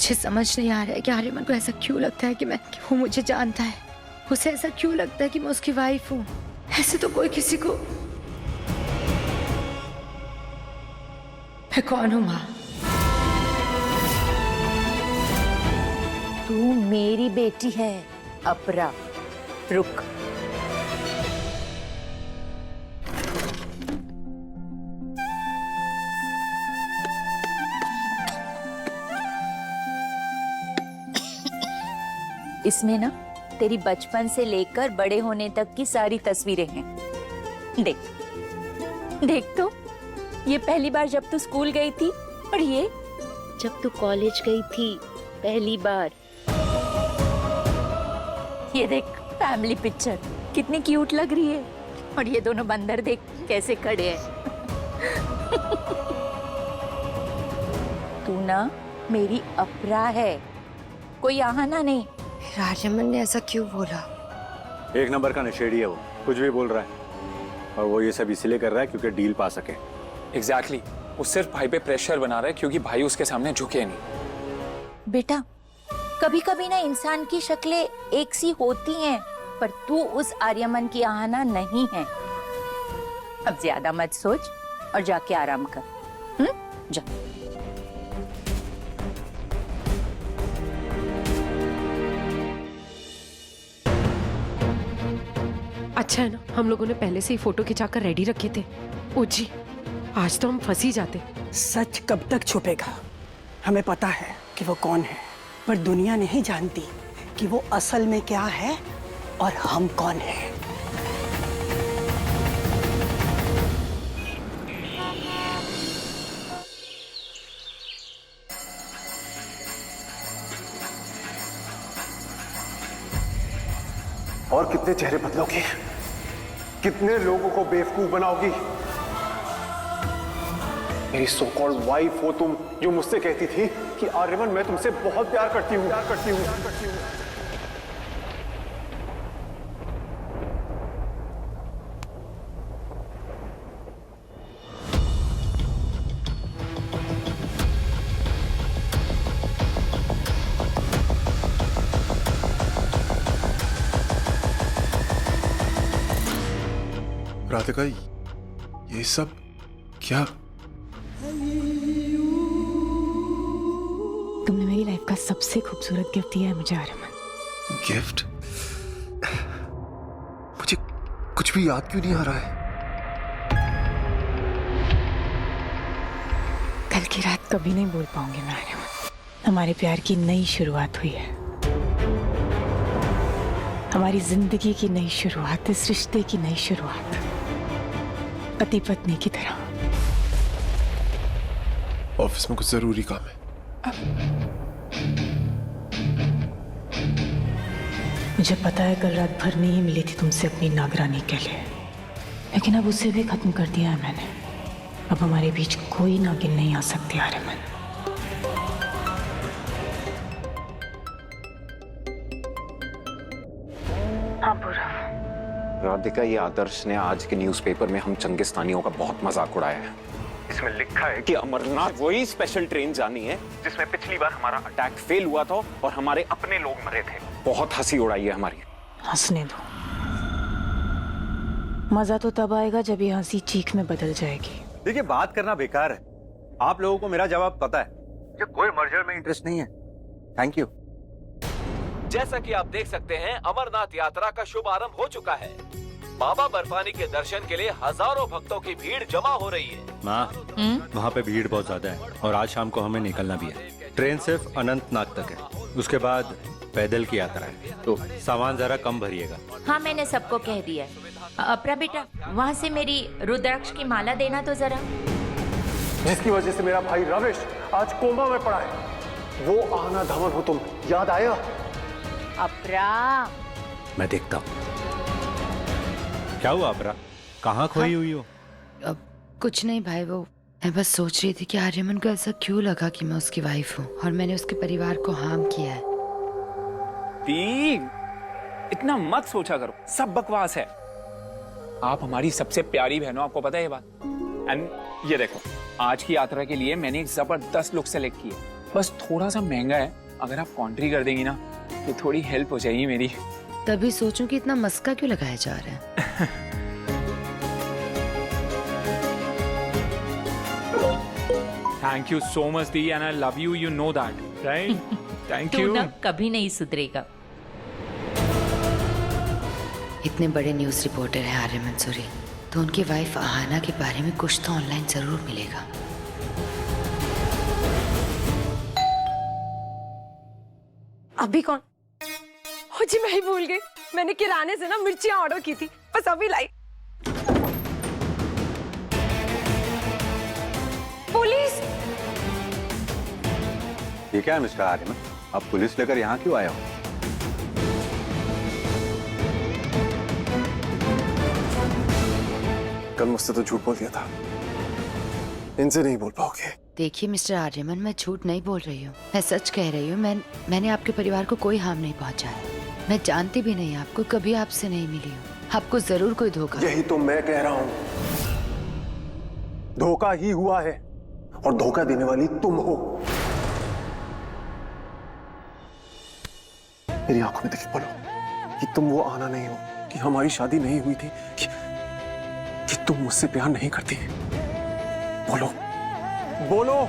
मुझे समझ नहीं आ रहा है कि आर्यमन को ऐसा क्यों लगता है कि वो मुझे जानता है। उसे ऐसा क्यों लगता है कि मैं उसकी वाइफ हूँ। ऐसे तो कोई किसी को। मैं कौन हूँ माँ? तू मेरी बेटी है अपरा। रुक। इसमें ना तेरी बचपन से लेकर बड़े होने तक की सारी तस्वीरें हैं। देख देख तो, ये पहली बार जब तू स्कूल गई थी, और ये जब तू कॉलेज गई थी पहली बार। ये देख फैमिली पिक्चर कितनी क्यूट लग रही है। और ये दोनों बंदर देख कैसे खड़े हैं। तू ना मेरी अपरा है, कोई आहाना नहीं। आर्यमन ने ऐसा क्यों बोला? एक नंबर का नशेड़ी है वो, कुछ भी बोल रहा है। और वो ये सब इसलिए कर रहा है क्योंकि डील पा सके। एग्जैक्टली वो सिर्फ भाई पे प्रेशर बना रहा है क्योंकि भाई उसके सामने झुके नहीं। बेटा, कभी कभी ना इंसान की शक्लें एक सी होती हैं, पर तू उस आर्यमन की आहाना नहीं है। अब ज्यादा मत सोच और जाके आराम कर। जा। अच्छा है ना, हम लोगों ने पहले से ही फोटो खिंचाकर रेडी रखे थे। ओ जी, आज तो हम फंस ही जाते। सच कब तक छुपेगा? हमें पता है कि वो कौन है, पर दुनिया नहीं जानती कि वो असल में क्या है और हम कौन हैं। और कितने चेहरे बदलोगी? कितने लोगों को बेवकूफ बनाओगी? मेरी सो कॉल्ड वाइफ हो तुम, जो मुझसे कहती थी कि आर्यमन मैं तुमसे बहुत प्यार करती हूँ। राधिका, ये सब क्या? तुमने मेरी लाइफ का सबसे खूबसूरत गिफ्ट दिया है मुझे आर्यमन। गिफ्ट? मुझे कुछ भी याद क्यों नहीं आ रहा है? कल की रात कभी नहीं भूल पाऊंगी मैं आर्यमन। हमारे प्यार की नई शुरुआत हुई है, हमारी जिंदगी की नई शुरुआत, इस रिश्ते की नई शुरुआत, पति पत्नी की तरह। ऑफिस में कुछ जरूरी काम है। मुझे पता है कल रात भर नहीं मिली थी तुमसे अपनी नागरानी के लिए, लेकिन अब उसे भी खत्म कर दिया है मैंने। अब हमारे बीच कोई नागिन नहीं आ सकती आर्यमन। हाँ पूरा। राधिका, ये आदर्श ने आज के न्यूज़पेपर में हम चंगिस्तानियों का बहुत मजाक उड़ाया है। इसमें लिखा है कि अमरनाथ वही स्पेशल ट्रेन जानी है जिसमें पिछली बार हमारा अटैक फेल हुआ था और हमारे अपने लोग मरे थे। बहुत हंसी उड़ाई है हमारी। हंसने दो, मजा तो तब आएगा जब ये हंसी चीख में बदल जाएगी। देखिए, बात करना बेकार है। आप लोगों को मेरा जवाब पता है। ये कोई मर्जर में इंटरेस्ट नहीं है। Thank you. जैसा कि आप देख सकते हैं, अमरनाथ यात्रा का शुभारंभ हो चुका है। बाबा बर्फानी के दर्शन के लिए हजारों भक्तों की भीड़ जमा हो रही है। माँ, वहाँ पे भीड़ बहुत ज्यादा है और आज शाम को हमें निकलना भी है। ट्रेन सिर्फ अनंतनाग तक है, उसके बाद पैदल की यात्रा है, तो सामान जरा कम भरिएगा। हाँ, मैंने सबको कह दिया। अपरा बेटा, वहाँ से मेरी रुद्राक्ष की माला देना तो जरा। जिसकी वजह से मेरा भाई रमेश आज कोमा में पड़ा है, वो आना धवन हो तुम, याद आया? अपरा, मैं देखता हूँ। क्या हुआ अपरा, कहाँ खोई हुई हो? अब कुछ नहीं भाई, वो मैं बस सोच रही थी कि आर्यमन को ऐसा क्यों लगा कि मैं उसकी वाइफ हूँ और मैंने उसके परिवार को हार्म किया है। इतना मत सोचा करो, सब बकवास है। आप हमारी सबसे प्यारी बहन हो, आपको पता है ये बात। एंड ये देखो, आज की यात्रा के लिए मैंने एक जबरदस्त लुक सेलेक्ट की है। बस थोड़ा सा महंगा है, अगर आप कॉन्ट्री कर देंगी ना तो थोड़ी हेल्प हो जाएगी मेरी। तभी सोचूं कि इतना मस्का क्यों लगाया जा रहा है। Thank you so much the, and I love you, you know that, right? Thank तू यू। ना कभी नहीं सुधरेगा। इतने बड़े न्यूज़ रिपोर्टर हैं आर्य मंसूरी, तो उनकी वाइफ आहाना के बारे में कुछ तो ऑनलाइन जरूर मिलेगा। अभी कौन? हो जी, मैं ही भूल गई, मैंने किराने से ना मिर्चियां ऑर्डर की थी, बस अभी लाई। पुलिस! ये क्या है मिस्टर आर्यमन, आप पुलिस लेकर यहाँ क्यों आए हो? कल मुझसे तो झूठ बोल दिया था, इनसे नहीं बोल पाओगे। देखिए मिस्टर आर्यमन, मैं झूठ नहीं बोल रही हूँ, मैं सच कह रही हूँ। मैंने आपके परिवार को कोई हार्म नहीं पहुँचाया। मैं जानती भी नहीं आपको, कभी आपसे नहीं मिली हूँ। आपको जरूर कोई धोखा। यही तो मैं कह रहा हूँ, धोखा ही हुआ है और धोखा देने वाली तुम हो। मेरी आंखों में देख बोलो कि तुम वो आना नहीं हो, कि हमारी शादी नहीं हुई थी, कि तुम मुझसे प्यार नहीं करती। बोलो बोलो।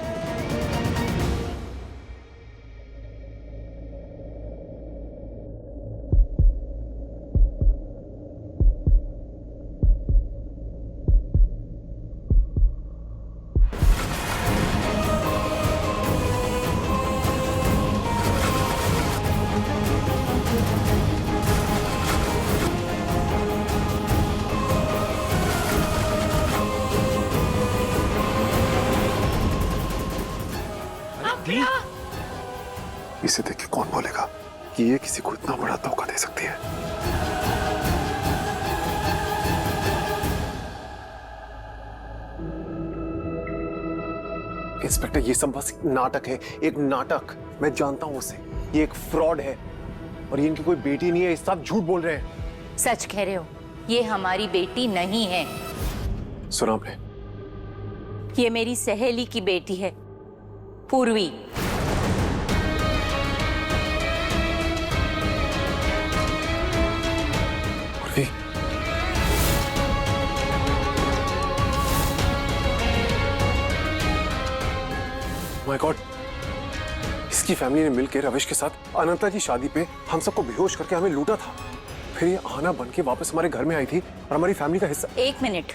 इसे देख के कौन बोलेगा कि ये किसी को इतना बड़ा धोखा दे सकती है? इंस्पेक्टर, ये सब बस नाटक है, एक नाटक। मैं जानता हूं उसे, ये एक फ्रॉड है और ये इनकी कोई बेटी नहीं है। ये सब झूठ बोल रहे हैं। सच कह रहे हो, ये हमारी बेटी नहीं है। सुना आपने? ये मेरी सहेली की बेटी है, पूर्वी। पूर्वी? माय गॉड, इसकी फैमिली ने मिलकर रविश के साथ अनंता की शादी पे हम सबको बेहोश करके हमें लूटा था। फिर ये आना बन के वापस हमारे घर में आई थी और हमारी फैमिली का हिस्सा। एक मिनट,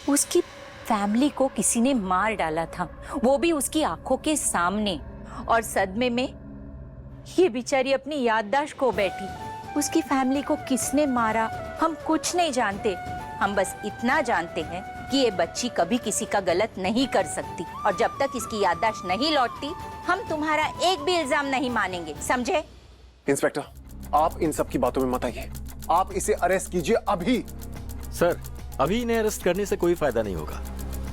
उसकी फैमिली को किसी ने मार डाला था, वो भी उसकी आंखों के सामने, और सदमे में ये बेचारी अपनी याददाश्त खो बैठी। उसकी फैमिली को किसने मारा हम कुछ नहीं जानते। हम बस इतना जानते हैं कि ये बच्ची कभी किसी का गलत नहीं कर सकती, और जब तक इसकी याददाश्त नहीं लौटती हम तुम्हारा एक भी इल्जाम नहीं मानेंगे, समझे? इंस्पेक्टर, आप इन सब की बातों में मत आइए। आप इसे अरेस्ट कीजिए अभी। सर, अभी इन्हें अरेस्ट करने से कोई फायदा नहीं होगा।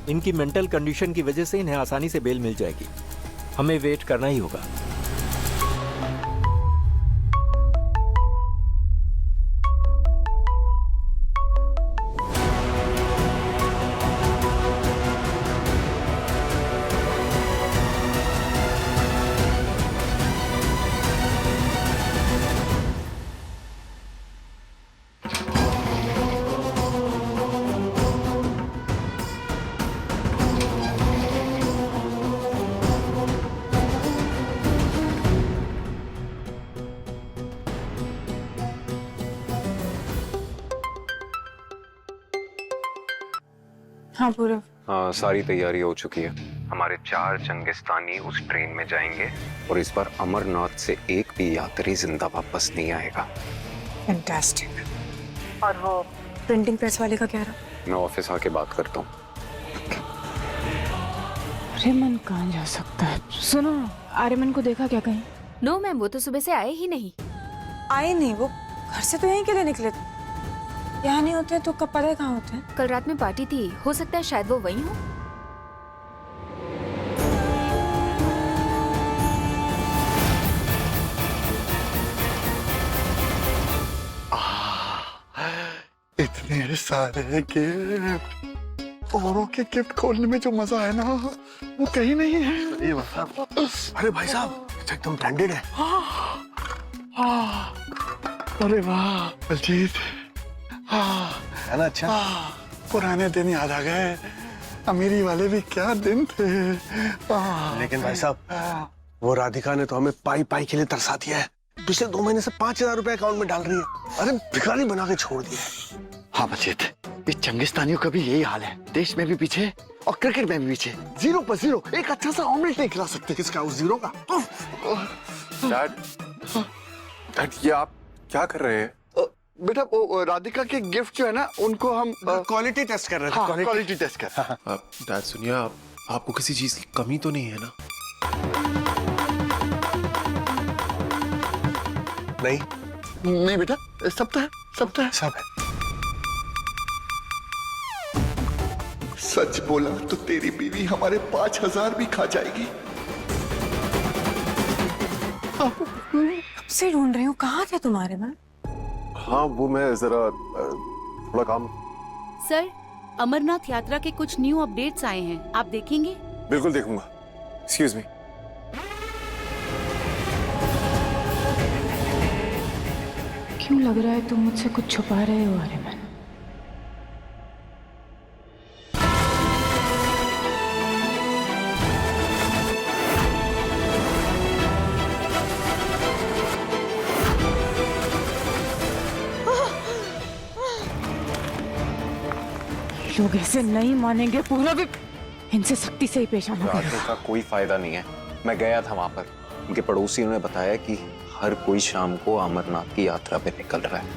इनकी मेंटल कंडीशन की वजह से इन्हें आसानी से बेल मिल जाएगी। हमें वेट करना ही होगा। हाँ पूरा। सारी तैयारी हो चुकी है। हमारे 4 चंगिस्तानी उस ट्रेन में जाएंगे और इस बार अमरनाथ से एक भी यात्री जिंदा वापस नहीं आएगा। फैंटास्टिक। और वो प्रिंटिंग प्रेस वाले का क्या रहा? मैं ऑफिस आके बात करता हूँ। आर्यमन कहाँ जा सकता है? सुनो, आर्यमन को देखा क्या कहीं? नो मैम, वो तो सुबह से आए ही नहीं। आए नहीं? वो घर से तो यहीं के लिए निकले थे। यहाँ नहीं होते तो कब पता है कहाँ होते हैं? कल रात में पार्टी थी, हो सकता है शायद वो वहीं हो। इतने सारे गिफ्ट औरों के गिफ्ट खोलने में जो मजा है ना वो कहीं नहीं है। अरे भाई साहब एकदम ब्रांडेड है। अरे वाह बलजीत, है ना? अच्छा पुराने दिन याद आ गए। अमीरी वाले भी क्या दिन थे। लेकिन भाई साहब वो राधिका ने तो हमें पाई पाई के लिए तरसा दिया है। पिछले 2 महीने से 5,000 रुपए अकाउंट में डाल रही है। अरे भिखारी बना के छोड़ दिया है। हाँ बलजीत, इस चंगिस्तानियों का भी यही हाल है। देश में भी पीछे और क्रिकेट में भी पीछे। 0 पर 0 एक अच्छा सा ऑमलेट नहीं खिला सकते। किसका? उस 0 का? डैड ये आप क्या कर रहे हैं? बेटा वो राधिका के गिफ्ट जो है ना उनको हम क्वालिटी टेस्ट कर रहे थे। हाँ, क्वालिटी टेस्ट कर। डैड सुनिए, आपको किसी चीज की कमी तो नहीं है ना? नहीं बेटा, सब तो है, सब तो है। सब है। सच बोला तो तेरी बीवी हमारे 5,000 भी खा जाएगी। कब से ढूंढ रही हूँ, कहाँ थे तुम्हारे में? हाँ वो मैं जरा थोड़ा काम। सर, अमरनाथ यात्रा के कुछ न्यू अपडेट्स आए हैं, आप देखेंगे? बिल्कुल देखूंगा। Excuse me. क्यों लग रहा है तुम मुझसे कुछ छुपा रहे हो आर्यमन? लोग ऐसे नहीं मानेंगे, पूरा भी इनसे सख्ती से ही पेश आना पड़ेगा। का कोई फायदा नहीं है। मैं गया था वहां पर, उनके पड़ोसियों ने बताया कि हर कोई शाम को अमरनाथ की यात्रा पे निकल रहा है।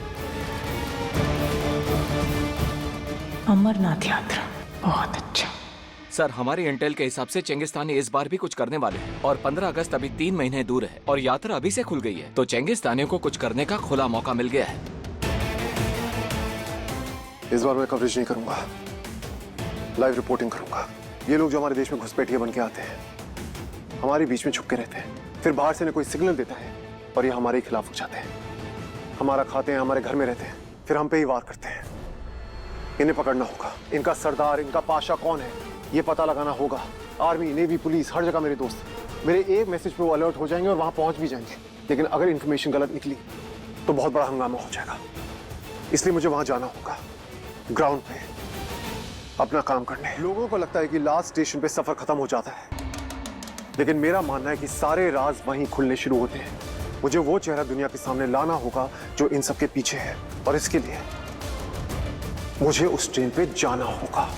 अमरनाथ यात्रा, बहुत अच्छा। सर, हमारी इंटेल के हिसाब से चेंगिस्तानी इस बार भी कुछ करने वाले हैं और 15 अगस्त अभी 3 महीने दूर है और यात्रा अभी से खुल गई है, तो चेंगिस्तानियों को कुछ करने का खुला मौका मिल गया है। इस बार मैं कवरेज नहीं करूंगा, लाइव रिपोर्टिंग करूंगा। ये लोग जो हमारे देश में घुसपैठिए बन के आते हैं, हमारे बीच में छुप के रहते हैं, फिर बाहर से इन्हें कोई सिग्नल देता है और ये हमारे खिलाफ हो जाते हैं। हमारा खाते हैं, हमारे घर में रहते हैं, फिर हम पे ही वार करते हैं। इन्हें पकड़ना होगा। इनका सरदार, इनका पाशा कौन है ये पता लगाना होगा। आर्मी, नेवी, पुलिस, हर जगह मेरे दोस्त। मेरे एक मैसेज पे वो अलर्ट हो जाएंगे और वहां पहुंच भी जाएंगे। लेकिन अगर इन्फॉर्मेशन गलत निकली तो बहुत बड़ा हंगामा हो जाएगा। इसलिए मुझे वहां जाना होगा, ग्राउंड पे अपना काम करने। लोगों को लगता है कि लास्ट स्टेशन पे सफर खत्म हो जाता है, लेकिन मेरा मानना है कि सारे राज वहीं खुलने शुरू होते हैं। मुझे वो चेहरा दुनिया के सामने लाना होगा जो इन सब के पीछे है, और इसके लिए मुझे उस ट्रेन पे जाना होगा।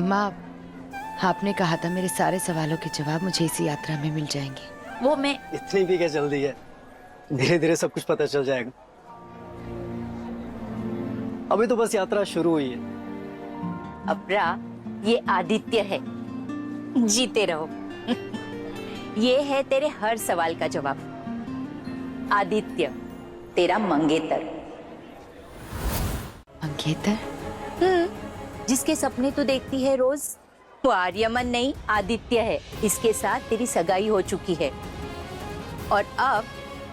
माँ, आपने कहा था मेरे सारे सवालों के जवाब मुझे इसी यात्रा में मिल जाएंगे। वो मैं इतनी भी क्या जल्दी है, धीरे धीरे सब कुछ पता चल जाएगा। अभी तो बस यात्रा शुरू हुई है। अपरा, ये आदित्य है, जीते रहो। ये है तेरे हर सवाल का जवाब। आदित्य, तेरा मंगेतर। मंगेतर? जिसके सपने तू देखती है रोज, वो आर्यमन नहीं आदित्य है। इसके साथ तेरी सगाई हो चुकी है और अब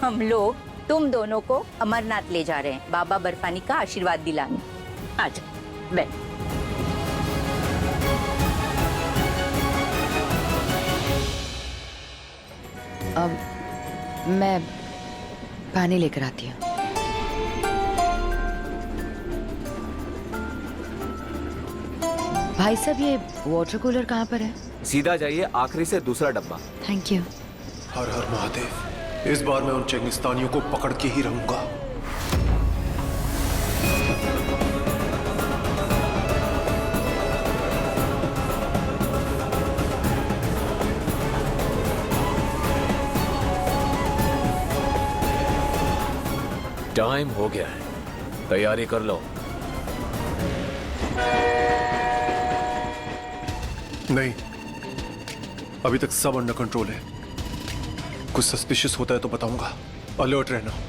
हम लोग तुम दोनों को अमरनाथ ले जा रहे हैं, बाबा बर्फानी का आशीर्वाद दिलाने। आजा बैठ। मैं पानी लेकर आती हूँ। भाई साहब, ये वाटर कूलर कहाँ पर है? सीधा जाइए, आखिरी से दूसरा डब्बा। Thank you. हर हर महादेव, इस बार मैं उन चेंगिस्तानियों को पकड़ के ही रहूंगा। टाइम हो गया है, तैयारी कर लो। नहीं, अभी तक सब अंडर कंट्रोल है। कुछ सस्पिशियस होता है तो बताऊंगा, अलर्ट रहना।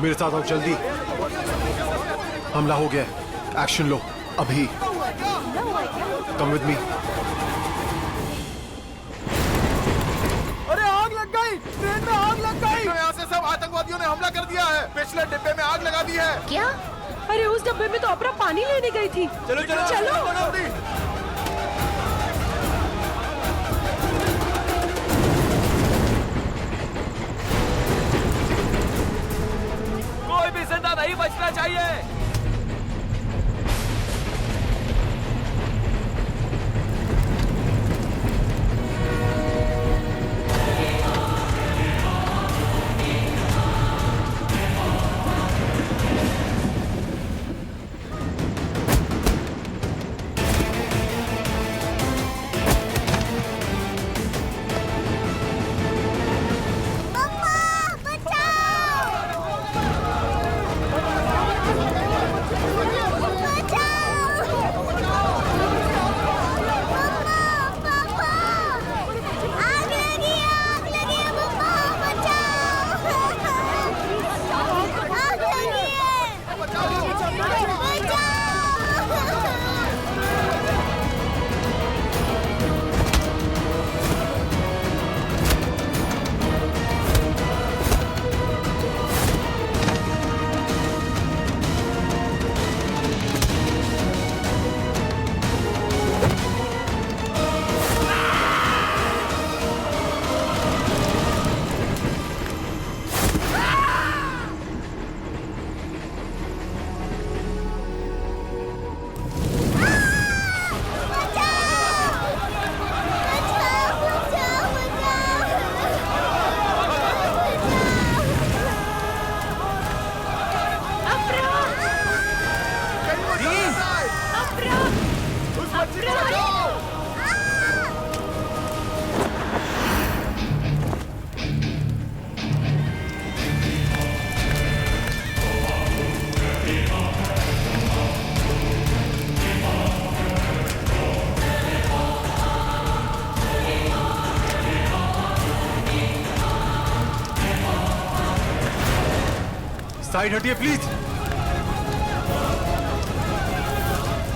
मेरे साथ आओ जल्दी, हमला हो गया है, एक्शन लो अभी। Come with me. अरे आग लग गई, ट्रेन में आग लग गई। यहाँ से सब आतंकवादियों ने हमला कर दिया है, पिछले डिब्बे में आग लगा दी है। क्या? अरे उस डब्बे में तो अपरा पानी लेने गई थी। चलो चलो चलो। कोई भी जिंदा नहीं बचना चाहिए। साइड हटिए प्लीज।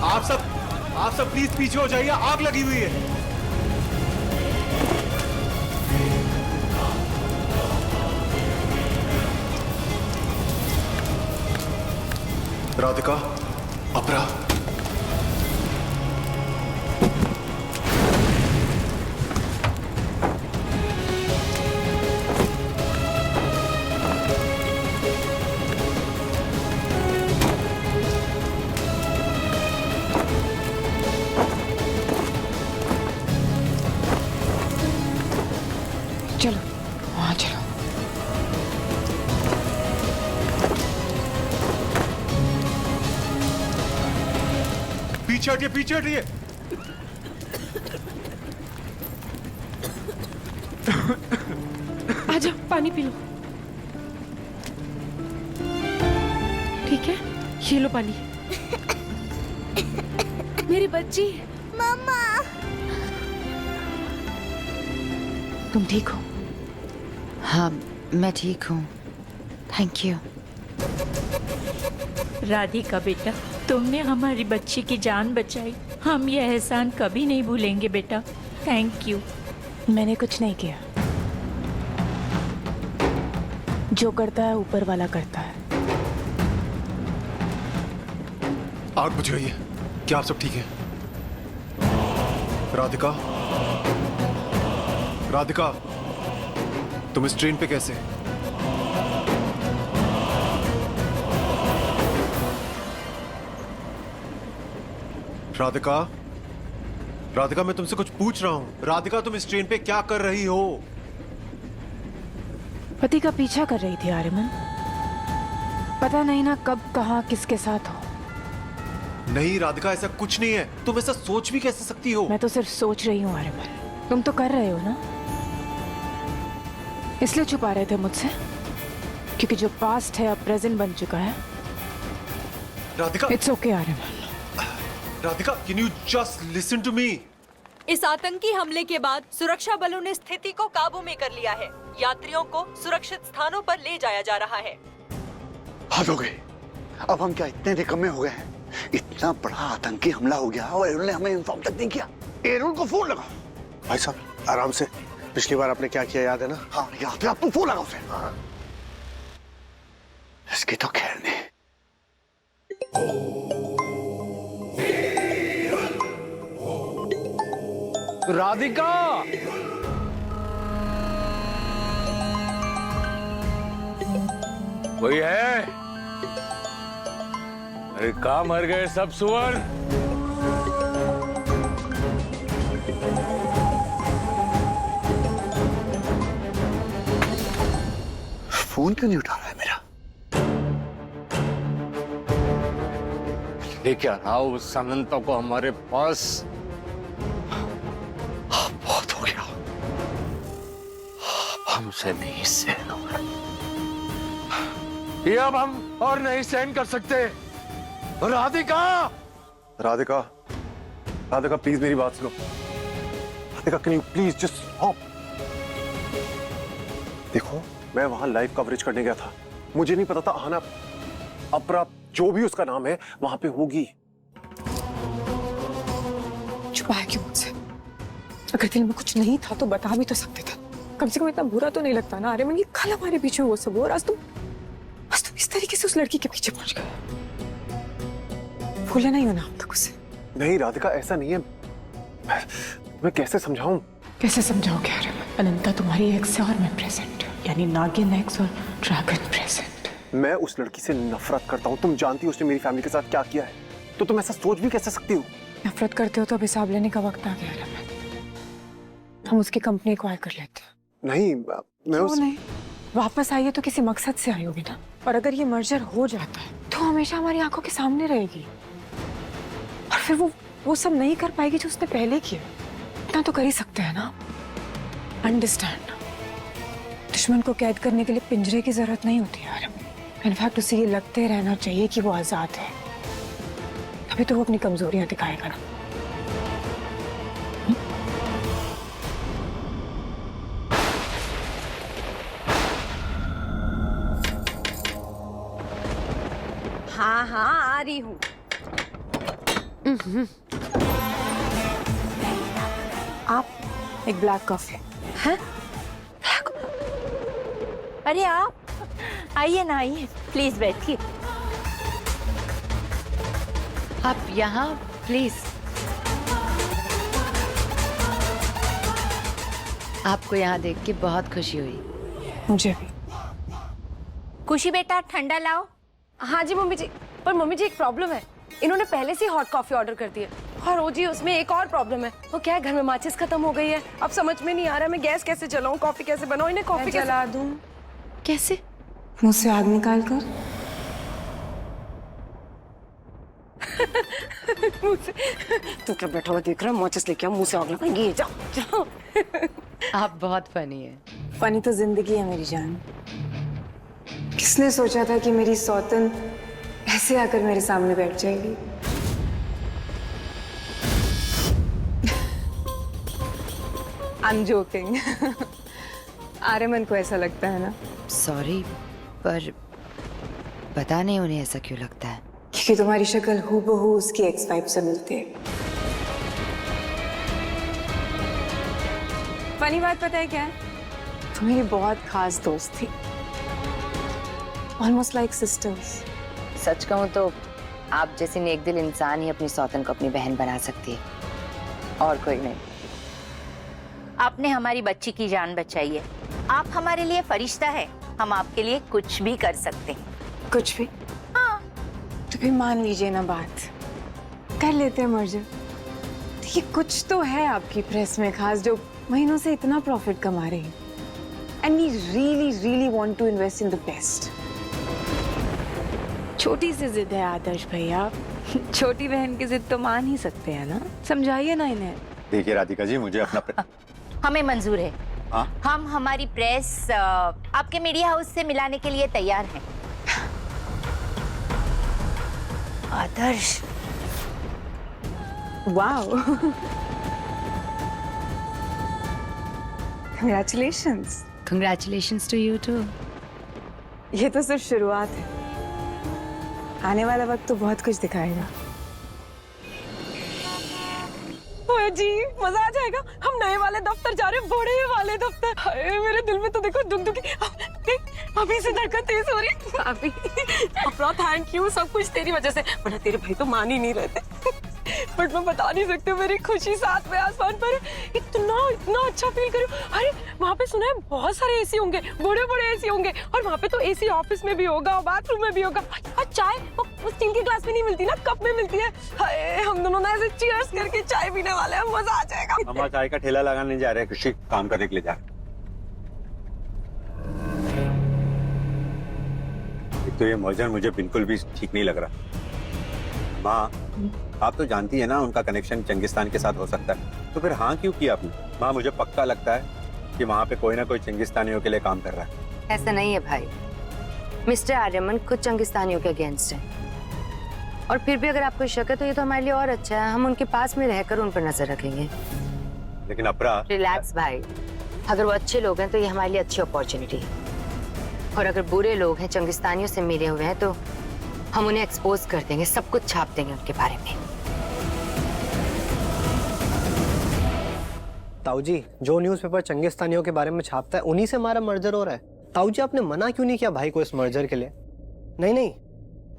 आप सब प्लीज पीछे हो जाइए, आग लगी हुई है। राधिका, अपरा, चलो वहाँ चलो। पीछे हटिए, पीछे हटिए। आजा, पानी पी लो। ठीक है, ये लो पानी। मेरी बच्ची। मम्मा। तुम ठीक हो? हाँ, मैं ठीक हूँ, थैंक यू। राधिका बेटा, तुमने हमारी बच्ची की जान बचाई। हम ये एहसान कभी नहीं भूलेंगे बेटा। Thank you. मैंने कुछ नहीं किया, जो करता है ऊपर वाला करता है। आग बुझ गई है, क्या आप सब ठीक हैं? राधिका, राधिका, तुम इस ट्रेन पे कैसे? राधिका, राधिका, मैं तुमसे कुछ पूछ रहा हूं। राधिका, तुम इस ट्रेन पे क्या कर रही हो? पति का पीछा कर रही थी आर्यमन। पता नहीं ना कब कहाँ किसके साथ हो। नहीं राधिका, ऐसा कुछ नहीं है। तुम ऐसा सोच भी कैसे सकती हो? मैं तो सिर्फ सोच रही हूँ आर्यमन, तुम तो कर रहे हो ना। इसलिए छुपा रहे थे मुझसे क्योंकि जो पास्ट है अब प्रेजेंट बन चुका है। Radhika, it's okay Aryaman. Radhika, can you just listen to me? इस आतंकी हमले के बाद सुरक्षा बलों ने स्थिति को काबू में कर लिया है। यात्रियों को सुरक्षित स्थानों पर ले जाया जा रहा है। हद हो गई। अब हम क्या इतने निकम्मे हो गए हैं? इतना बड़ा आतंकी हमला हो गया और एरुल ने हमें इन्फॉर्म तक नहीं किया। एरुल को फोन लगाओ। भाई साहब आराम से, पिछली बार आपने क्या किया याद है ना? हाँ याद है, आप तुम फोन लगाओ उसे। इसकी तो खैर नहीं। राधिका, कोई है? अरे कहाँ मर गए सब सुअर? फोन क्यों नहीं उठा रहा है मेरा? लेके आना उस अनंता को हमारे पास। बहुत हो गया, हमसे नहीं सहन हो रहा। ये अब हम और नहीं सहन कर सकते। राधिका, राधिका, राधिका, प्लीज मेरी बात सुनो। Radhika, can you please just stop? देखो, मैं वहां लाइव कवरेज करने गया था। मुझे नहीं पता था आना अपरा, जो भी उसका नाम है, वहां पे होगी। छुपाया क्यों मुझसे? अगर दिल में कुछ नहीं था तो बता भी तो सकते थे। कम से कम इतना बुरा तो नहीं लगता ना आर्यमन, ये कल हमारे पीछे वो सब हो और आज तुम इस तरीके से उस लड़की के पीछे पहुंच गए। भूले नहीं हो ना अब तक उसे? नहीं राधिका, ऐसा नहीं है। मैं कैसे समझाऊं? कैसे समझाओगे आर्यमन? अनंता तुम्हारी एक्स है और मैं प्रेजेंट, यानी नागिन एक्स और ड्रैगन प्रेजेंट। मैं उस लड़की से नफरत करता हूँ। तुम जानती हो उसने मेरी फैमिली के साथ क्या किया है, तो तुम ऐसा सोच भी कैसे सकती हो? नफरत करते हो तो अब हिसाब लेने का वक्त आ गया आर्यमन। हम उसकी कंपनी एक्वायर कर लेते हैं। नहीं, मैं उस... नहीं, वापस आई है तो किसी मकसद से आई होगी ना। और अगर ये मर्जर हो जाता है तो हमेशा हमारी आंखों के सामने रहेगी और फिर वो सब नहीं कर पाएगी जो उसने पहले किया। इतना तो कर ही सकते हैं ना। अंडरस्टैंड, दुश्मन को कैद करने के लिए पिंजरे की जरूरत नहीं होती यार। इनफैक्ट उसे ये लगते रहना चाहिए कि वो आजाद है, तभी तो वो अपनी कमजोरियां दिखाएगा ना। हाँ हाँ आ रही हूँ। आप एक ब्लैक कॉफी। हैं? अरे आप आइए ना, आइए प्लीज बैठिए। आप यहाँ प्लीज। आपको यहाँ देख के बहुत खुशी हुई। मुझे भी। खुशी बेटा ठंडा लाओ। हाँ जी मम्मी जी, पर मम्मी जी एक प्रॉब्लम है। इन्होंने पहले से हॉट कॉफी ऑर्डर कर दी है और ओ जी उसमें एक और प्रॉब्लम है। वो क्या है, घर में माचिस खत्म हो गई है। अब समझ में नहीं आ रहा मैं गैस कैसे जलाऊं, कॉफी कैसे बनाऊं, इन्हें कॉफी जला दूं। कैसे? मुंह से आग निकाल कर। तू क्या बैठा हुआ देख रहा है? माचिस लेके आ, मुंह से आग लगाएंगे। जाओ जाओ। आप बहुत फनी है। फनी तो जिंदगी है मेरी जान। किसने सोचा था कि मेरी सौतन ऐसे आकर मेरे सामने बैठ जाएगी? I'm joking. आर्यमन को ऐसा लगता है ना? सॉरी, पर पता नहीं उन्हें ऐसा क्यों लगता है। क्योंकि तुम्हारी शक्ल हूबहू उसकी एक्स वाइफ से मिलती है। फनी बात पता है क्या है? तुम मेरी बहुत खास दोस्त थी, ऑलमोस्ट लाइक सिस्टर्स। सच कहूँ तो आप जैसी नेक दिल इंसान ही अपनी सौतन को अपनी बहन बना सकती है। और कोई नहीं। आपने हमारी बच्ची की जान बचाई है। आप हमारे लिए फरिश्ता है। हम आपके लिए कुछ भी कर सकते हैं। कुछ भी? हाँ। तो फिर मान लीजिए ना बात, कर लेते हैं मर्जर। देखिए कुछ तो है आपकी प्रेस में खास जो महीनों से इतना प्रॉफिट कमा रही है। And we really really want to invest in the best. छोटी सी जिद है आदर्श भैया, छोटी बहन की जिद तो मान ही सकते हैं ना, समझाइए ना इन्हें। देखिए राधिका जी, मुझे अपना हमें मंजूर है। हाँ? हम हमारी प्रेस आपके मीडिया हाउस से मिलाने के लिए तैयार हैं। Adarsh, wow, congratulations. Congratulations to you too. ये तो सिर्फ शुरुआत है, आने वाला वक्त तो बहुत कुछ दिखाएगा। ओए जी, मजा आ जाएगा। हम नए वाले दफ्तर जा रहे हैं, बड़े वाले दफ्तर। हाय, मेरे दिल में तो देखो दुख अभी से धड़कन तेज हो रही है। अभी अपना थैंक यू, सब कुछ तेरी वजह से, वरना तेरे भाई तो मान ही नहीं रहते। बट मैं बता नहीं सकती हूँ, मेरी खुशी सातवें आसमान पर। इतना अच्छा फील कर रही हूँ। अरे वहाँ पे सुना है बहुत सारे एसी होंगे, बड़े बड़े एसी होंगे, और वहाँ पे तो एसी ऑफिस में भी होगा, बाथरूम में भी होगा। और चाय वो स्टील की ग्लास में नहीं मिलती ना, कप में मिलती है। हाय, हम दोनों ना ऐसे चीयर्स करके चाय पीने वाले हैं, मजा आ जाएगा। हम चाय का ठेला लगाने जा रहे हैं, कृषि काम करने के लिए जा रहे हैं। तो ये मर्जर मुझे बिल्कुल भी ठीक नहीं लग रहा। माँ, आप तो जानती है ना उनका कनेक्शन चंगिस्तान के साथ हो सकता है, तो फिर हाँ क्यों किया आपने? माँ, मुझे पक्का लगता है कि वहाँ पे कोई ना कोई चंगिस्तानियों के लिए काम कर रहा है। ऐसा नहीं है भाई, मिस्टर आर्यमन खुद चंगिस्तानियों के अगेंस्ट है। और फिर भी अगर आपको शक है तो ये तो हमारे लिए और अच्छा है, हम उनके पास में रहकर उन पर नजर रखेंगे। लेकिन अपरा, रिलैक्स भाई, अगर वो अच्छे लोग हैं तो ये हमारे लिए अच्छी अपॉर्चुनिटी है, और अगर बुरे लोग हैं, चंगिस्तानियों से मिले हुए हैं, तो हम उन्हें एक्सपोज कर देंगे, सब कुछ छाप देंगे उनके बारे में। ताऊ जी, जो न्यूज़पेपर चंगिस्तानियों के बारे में छापता है उन्हीं से हमारा मर्जर हो रहा है। ताऊ जी, आपने मना क्यों नहीं किया भाई को इस मर्जर के लिए? नहीं,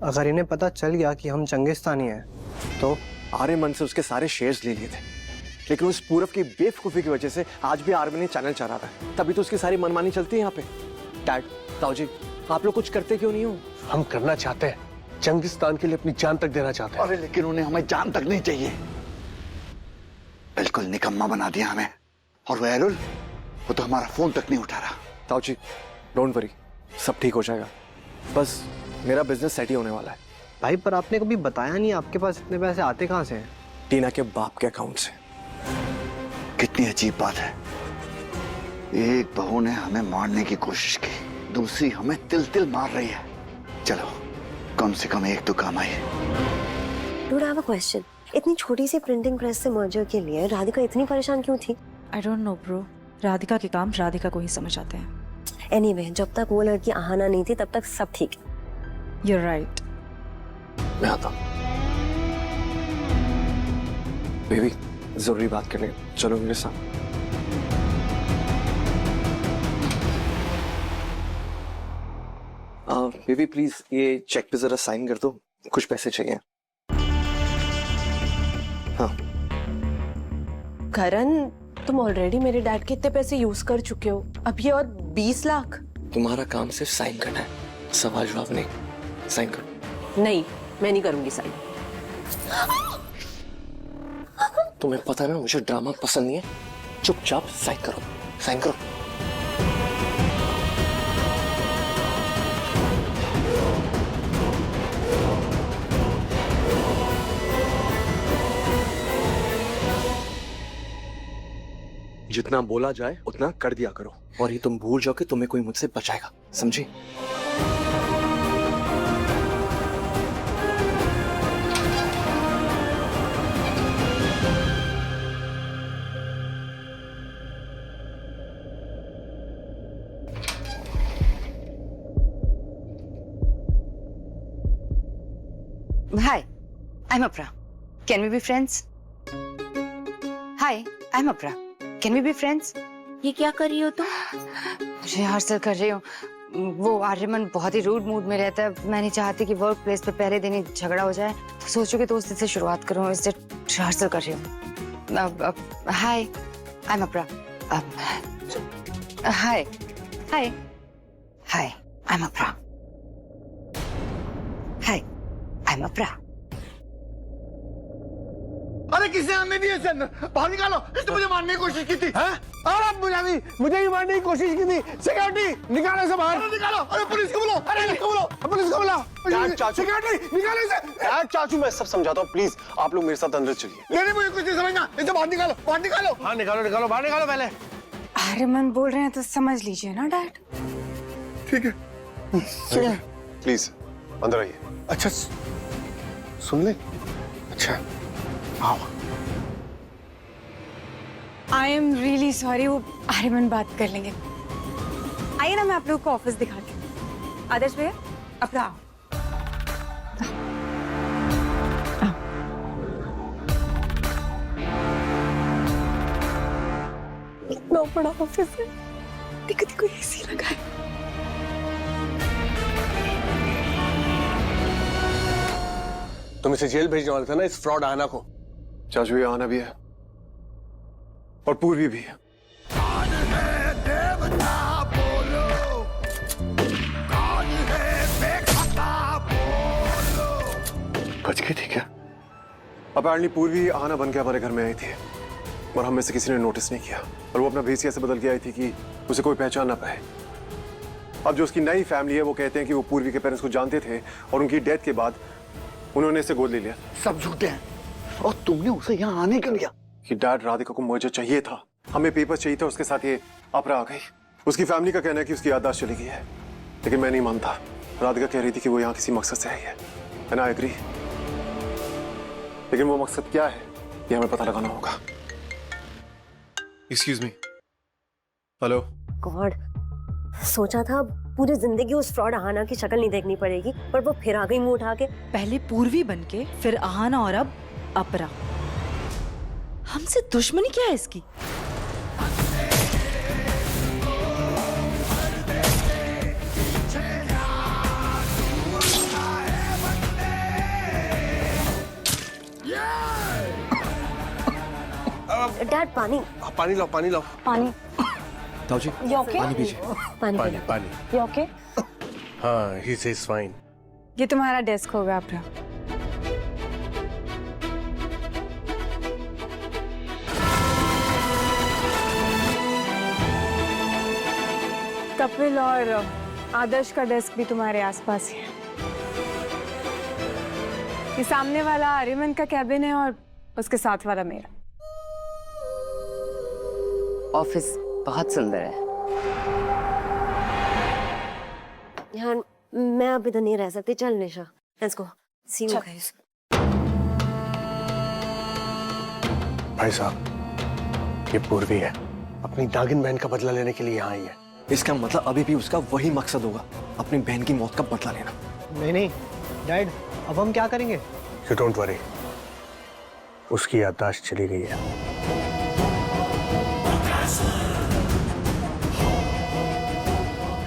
अगर इन्हें पता चल गया कि हम चंगिस्तानी हैं तो। आर्यमन से उसके सारे शेयर्स ले लिए थे, लेकिन उस पूरब की बेवकूफी की वजह से आज भी आर्यमन चैनल चला रहा है, तभी तो उसकी सारी मनमानी चलती है यहाँ पे। डैड, ताऊ जी, आप लोग कुछ करते क्यों नहीं हो? हम करना चाहते हैं, चंगिस्तान के लिए अपनी जान तक देना चाहते हैं। अरे लेकिन उन्हें हमें जान तक नहीं चाहिए, बिल्कुल निकम्मा बना दिया हमें। और वो एरुल, वो तो हमारा फोन तक नहीं उठा रहा। ताऊ जी, डोंट वरी, सब ठीक हो जाएगा। बस मेरा बिजनेस सेट ही होने वाला है। भाई, पर आपने कभी बताया नहीं, आपके पास इतने पैसे आते कहाँ से हैं? टीना के बाप के अकाउंट से। कितनी अजीब बात है, एक बहू ने हमें मारने की कोशिश की, दूसरी हमें तिल तिल मार रही है। चलो, कम से कम एक तो काम आई। Dude, I have a question. इतनी छोटी सी प्रिंटिंग प्रेस से मर्जर के लिए राधिका इतनी परेशान क्यों थी? I don't know bro, Radhika के काम राधिका को ही समझ आते हैं। एनीवे, जब तक वो लड़की आहाना नहीं थी तब तक सब ठीक है। You're right. मैं आता हूँ। बेबी, जरूरी बात करने, चलो मेरे साथ। बेबी प्लीज ये चेक पे जरा साइन कर दो, कुछ पैसे चाहिए। हाँ। करण, तुम ऑलरेडी मेरे डैड के इतने पैसे यूज कर चुके हो, अब ये और 20 लाख। तुम्हारा काम सिर्फ साइन करना है, सवाल जवाब नहीं। साइन करो। नहीं, मैं नहीं करूंगी साइन। तुम्हें पता है ना मुझे ड्रामा पसंद नहीं है, चुपचाप साइन करो, साइन करो। जितना बोला जाए उतना कर दिया करो, और ये तुम भूल जाओ कि तुम्हें कोई मुझसे बचाएगा, समझी? Hi, I'm Apra. Can we be friends? Hi, I'm Apra. Can we be friends? ये क्या कर रही हो तुम? रिहर्सल कर रही हूँ। वो आर्यमन बहुत ही रूड मूड में रहता है, मैं नहीं चाहती कि वर्क प्लेस पे पहले दिन ही झगड़ा हो जाए, तो सोचो कि दोस्ती से शुरुआत करूँ, इसलिए रिहर्सल कर रही हूँ। हाय, आई एम अपरा। हाय हाय हाय, आई एम अपरा। हाय, आई एम अपरा। अरे किसने हमें दिए सर? बाहर निकालो, इसने मुझे मारने की कोशिश की थी। मुझे ही मारने की कोशिश की थी। सिक्योरिटी निकालो इसे बाहर। निकालो। अरे पुलिस को बुलाओ। अरे इसको बुलाओ, पुलिस को बुलाओ। सिक्योरिटी निकालो इसे। चाचू मैं सब समझाता हूँ, प्लीज आप लोग मेरे साथ अंदर चलिए। नहीं मुझे कुछ नहीं समझना, इसे बाहर निकालो, बाहर निकालो। हाँ निकालो, बाहर निकालो पहले। आर्यमन बोल रहे हैं तो समझ लीजिए ना डैड। ठीक है, प्लीज अंदर आइए। अच्छा सुन ले। अच्छा आओ। आई एम रियली सॉरी, वो आर्यमन बात कर लेंगे। आइए ना, मैं आप लोग को ऑफिस दिखाती हूँ। आदर्श भैया, अपना आओ। इतना बड़ा ऑफिस है, देखो एसी लगा है। तुम इसे जेल भेजने वाले थे ना, इस फ्रॉड आना को। चाचू ये आना भी है और पूर्वी भी है। बच गई थी क्या? अपेरेंटली पूर्वी आना बन के हमारे घर में आई थी और हम में से किसी ने नोटिस नहीं किया, और वो अपना भेस कैसे बदल के आई थी कि उसे कोई पहचान ना पाए। अब जो उसकी नई फैमिली है वो कहते हैं कि वो पूर्वी के पेरेंट्स को जानते थे और उनकी डेथ के बाद उन्होंने इसे गोद ले लिया। सब झूठे हैं। और तुमने उसे यहाँ आने क्यों दिया? कि डैड राधिका को मर्जर चाहिए था, हमें पेपर चाहिए था, उसके साथ ये अपरा आ गई। उसकी फैमिली का कहना है कि उसकी याददाश्त चली गई है, लेकिन मैं नहीं मानता। राधिका कह रही थी कि वो यहाँ किसी मकसद से आई है, एंड आई एग्री। लेकिन वो मकसद क्या है ये हमें पता लगाना होगा। Excuse me. हेलो। गॉड, सोचा था पूरी जिंदगी उस फ्रॉड आहाना की शक्ल नहीं देखनी पड़ेगी, पर वो फिर आ गई मुंह उठा के। पहले पूर्वी बनके, फिर आहाना और अब अपरा। हमसे दुश्मनी क्या है इसकी? डैड पानी। पानी लाओ, पानी लाओ। पानी। ताऊ जी पानी पीजिए। पानी पानी। You okay? हाँ, he says fine। ये तुम्हारा डेस्क होगा अपरा। कपिल और आदर्श का डेस्क भी तुम्हारे आसपास ही है। ये सामने वाला आर्यमन का कैबिन है और उसके साथ वाला मेरा। ऑफिस बहुत सुंदर है। यार मैं अब इधर नहीं रह सकती, चल Nisha, let's go. See you guys. भाई साहब, ये पूर्वी है, अपनी नागिन बहन का बदला लेने के लिए यहाँ आई है। इसका मतलब अभी भी उसका वही मकसद होगा, अपनी बहन की मौत का बदला लेना। नहीं डैड, अब हम क्या करेंगे? यू डोंट वरी, उसकी याददाश्त चली गई है।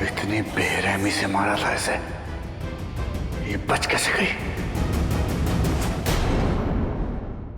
इतनी बेरहमी से मारा था इसे, ये बच कैसे गई?